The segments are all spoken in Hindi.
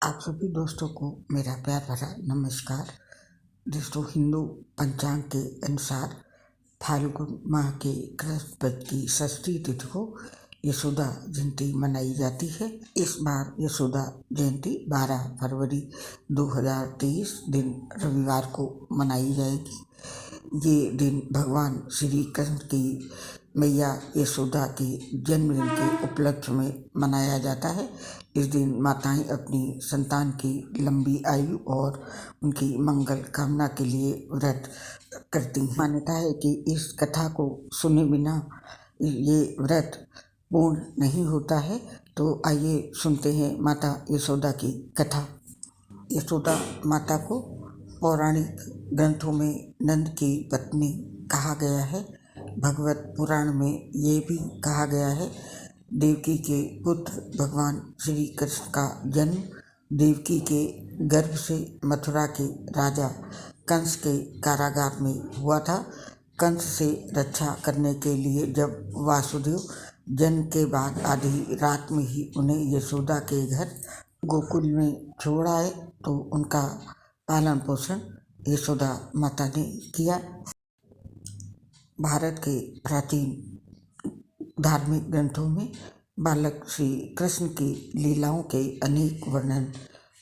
आप सभी दोस्तों को मेरा प्यार भरा नमस्कार। दोस्तों, हिंदू पंचांग के अनुसार फाल्गुन माह के कृष्ण पक्ष की षष्ठी तिथि को यशोदा जयंती मनाई जाती है। इस बार यशोदा जयंती 12 फरवरी 2023 दिन रविवार को मनाई जाएगी। ये दिन भगवान श्री कृष्ण की मैया यशोदा के जन्मदिन के उपलक्ष्य में मनाया जाता है। इस दिन माताएं अपनी संतान की लंबी आयु और उनकी मंगल कामना के लिए व्रत करती हैं। मान्यता है कि इस कथा को सुने बिना ये व्रत पूर्ण नहीं होता है। तो आइए सुनते हैं माता यशोदा की कथा। यशोदा माता को पौराणिक ग्रंथों में नंद की पत्नी कहा गया है। भगवत पुराण में ये भी कहा गया है, देवकी के पुत्र भगवान श्री कृष्ण का जन्म देवकी के गर्भ से मथुरा के राजा कंस के कारागार में हुआ था। कंस से रक्षा करने के लिए जब वासुदेव जन्म के बाद आधी रात में ही उन्हें यशोदा के घर गोकुल में छोड़ आए तो उनका पालन पोषण यशोदा माता ने किया। भारत के प्राचीन धार्मिक ग्रंथों में बालक श्री कृष्ण की लीलाओं के अनेक वर्णन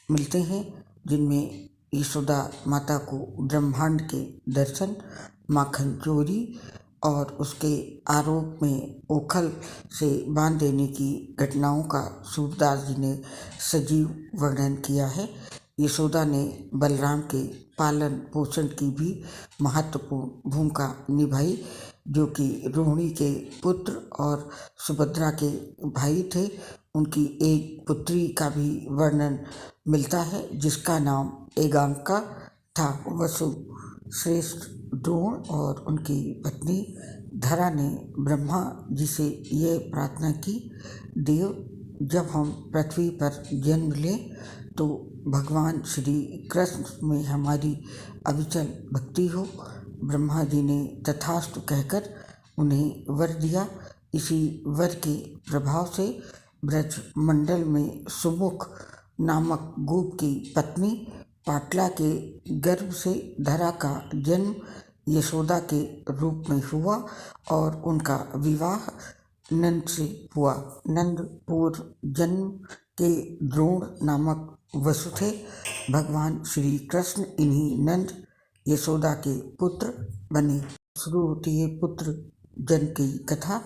मिलते हैं, जिनमें यशोदा माता को ब्रह्मांड के दर्शन, माखन चोरी और उसके आरोप में ओखल से बांध देने की घटनाओं का सूरदास जी ने सजीव वर्णन किया है। यशोदा ने बलराम के पालन पोषण की भी महत्वपूर्ण भूमिका निभाई, जो कि रोहिणी के पुत्र और सुभद्रा के भाई थे। उनकी एक पुत्री का भी वर्णन मिलता है, जिसका नाम एकांका था। वसु श्रेष्ठ द्रोण और उनकी पत्नी धरा ने ब्रह्मा जी से यह प्रार्थना की, देव, जब हम पृथ्वी पर जन्म लें तो भगवान श्री कृष्ण में हमारी अविचल भक्ति हो। ब्रह्मा जी ने तथास्तु कहकर उन्हें वर दिया। इसी वर के प्रभाव से ब्रज मंडल में सुमुख नामक गोप की पत्नी पाटला के गर्भ से धरा का जन्म यशोदा के रूप में हुआ और उनका विवाह नंद से हुआ। नंद पूर्व जन्म के द्रोण नामक वसु थे। भगवान श्री कृष्ण इन्हीं नंद यशोदा के पुत्र बने। शुरू होती है पुत्र जन्म की कथा।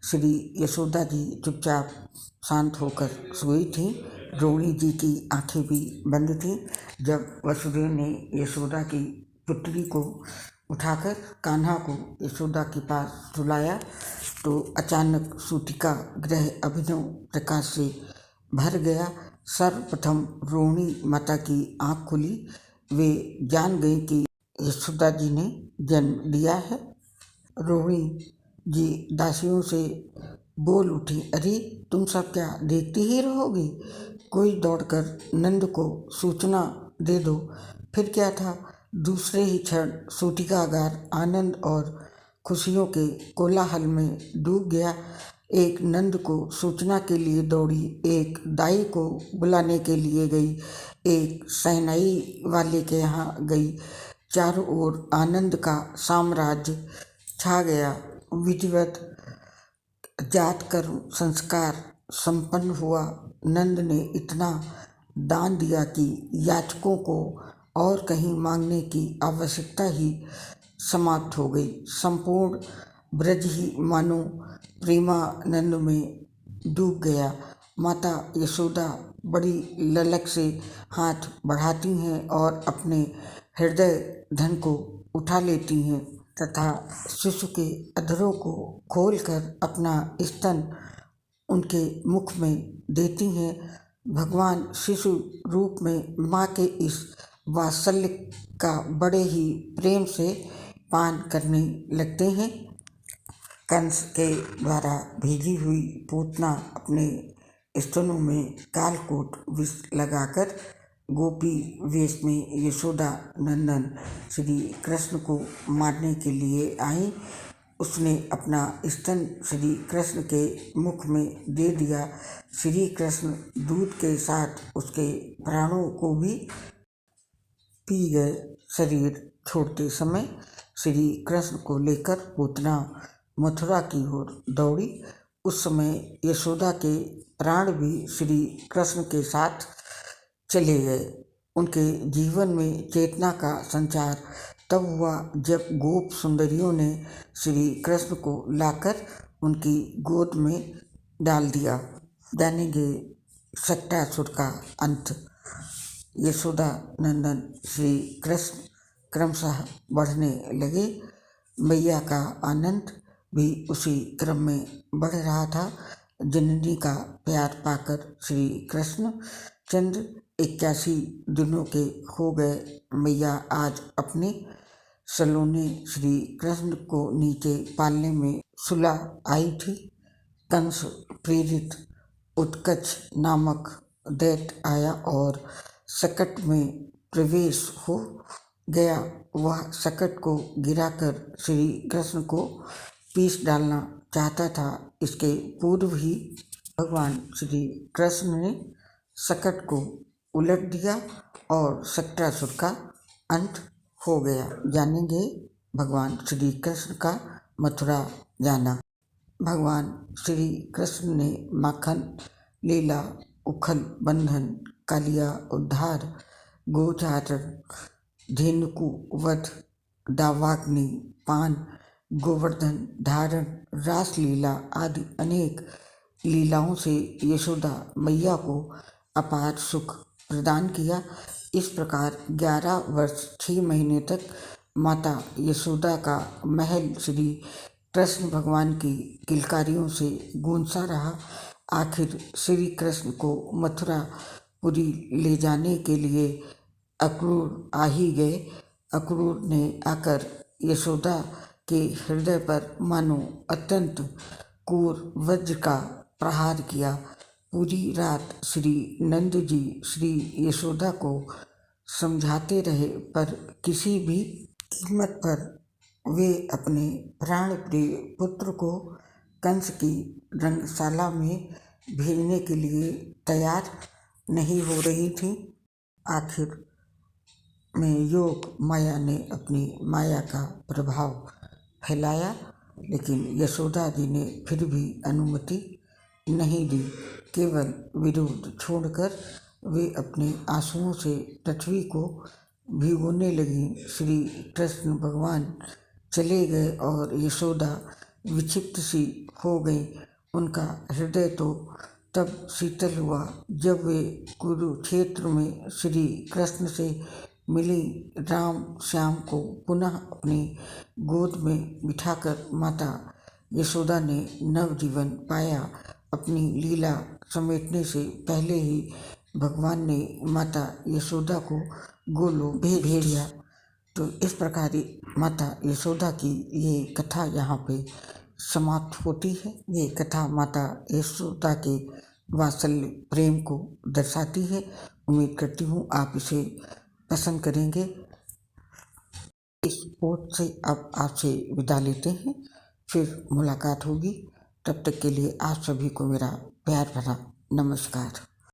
श्री यशोदा जी चुपचाप शांत होकर सोई थी। रोहिणी जी की आंखें भी बंद थीं। जब वसुदेव ने यशोदा की पुत्री को उठाकर कान्हा को यशोदा के पास सुलाया तो अचानक सूतिका ग्रह अभिनव प्रकाश से भर गया। सर्वप्रथम रोहिणी माता की आँख खुली। वे जान गई कि यशोदा जी ने जन्म लिया है। रोहिणी जी दासियों से बोल उठी, अरे तुम सब क्या देखती ही रहोगी? कोई दौड़कर नंद को सूचना दे दो। फिर क्या था, दूसरे ही क्षण सूतिकागार आनंद और खुशियों के कोलाहल में डूब गया। एक नंद को सूचना के लिए दौड़ी, एक दाई को बुलाने के लिए गई, एक शहनाई वाले के यहाँ गई। चारों ओर आनंद का साम्राज्य छा गया। विधिवत जात कर्म संस्कार संपन्न हुआ। नंद ने इतना दान दिया कि याचकों को और कहीं मांगने की आवश्यकता ही समाप्त हो गई। संपूर्ण ब्रज ही मानो प्रेमानंद में डूब गया। माता यशोदा बड़ी ललक से हाथ बढ़ाती हैं और अपने हृदय धन को उठा लेती हैं तथा शिशु के अधरों को खोलकर अपना स्तन उनके मुख में देती हैं। भगवान शिशु रूप में माँ के इस वात्सल्य का बड़े ही प्रेम से पान करने लगते हैं। कंस के द्वारा भेजी हुई पूतना अपने स्तनों में कालकूट विष लगाकर गोपी वेश में यशोदा नंदन श्री कृष्ण को मारने के लिए आई। उसने अपना स्तन श्री कृष्ण के मुख में दे दिया। श्री कृष्ण दूध के साथ उसके प्राणों को भी पी गए। शरीर छोड़ते समय श्री कृष्ण को लेकर पूतना मथुरा की ओर दौड़ी। उस समय यशोदा के प्राण भी श्री कृष्ण के साथ चले गए। उनके जीवन में चेतना का संचार तब हुआ जब गोप सुंदरियों ने श्री कृष्ण को लाकर उनकी गोद में डाल दिया। जानेंगे सट्टासुर का अंत। यशोदा नंदन श्री कृष्ण क्रमशः बढ़ने लगे। मैया का आनंद भी उसी क्रम में बढ़ रहा था। जननी का प्यार पाकर श्री कृष्ण चंद्र 81 दिनों के हो गए। मैया आज अपने सलोने श्री कृष्ण को नीचे पालने में सुला आई थी। कंस प्रेरित उत्कच नामक दैत्य आया और सकट में प्रवेश हो गया। वह सकट को गिराकर श्री कृष्ण को पीस डालना चाहता था। इसके पूर्व ही भगवान श्री कृष्ण ने सकट को उलट दिया और सट्टासुर का अंत हो गया। जानेंगे भगवान श्री कृष्ण का मथुरा जाना। भगवान श्री कृष्ण ने माखन लीला, उखल बंधन, कालिया उद्धार, गोचारण, धेनुकु वध, दावाग्नि पान, गोवर्धन धारण, रास लीला आदि अनेक लीलाओं से यशोदा मैया को अपार सुख प्रदान किया। इस प्रकार 11 वर्ष 6 महीने तक माता यशोदा का महल श्री कृष्ण भगवान की किलकारियों से गूंजता रहा। आखिर श्री कृष्ण को मथुरापुरी ले जाने के लिए अक्रूर आ ही गए। अक्रूर ने आकर यशोदा के हृदय पर मानो अत्यंत क्रूर वज्र का प्रहार किया। पूरी रात श्री नंद जी श्री यशोदा को समझाते रहे, पर किसी भी कीमत पर वे अपने प्राण प्रिय पुत्र को कंस की रंगशाला में भेजने के लिए तैयार नहीं हो रही थी। आखिर में योग माया ने अपनी माया का प्रभाव फैलाया, लेकिन यशोदा जी ने फिर भी अनुमति नहीं दी। केवल विरोध छोड़कर वे अपने आंसुओं से पृथ्वी को भिगोने लगी। श्री कृष्ण भगवान चले गए और यशोदा विक्षिप्त सी हो गई। उनका हृदय तो तब शीतल हुआ जब वे कुरुक्षेत्र में श्री कृष्ण से मिली। राम श्याम को पुनः अपनी गोद में बिठाकर माता यशोदा ने नवजीवन पाया। अपनी लीला समेटने से पहले ही भगवान ने माता यशोदा को गोलोक भेज दिया। तो इस प्रकार माता यशोदा की ये कथा यहाँ पे समाप्त होती है। ये कथा माता यशोदा के वात्सल्य प्रेम को दर्शाती है। उम्मीद करती हूँ आप इसे पसंद करेंगे। इस पोस्ट से अब आपसे विदा लेते हैं, फिर मुलाकात होगी। तब तक के लिए आप सभी को मेरा प्यार भरा नमस्कार।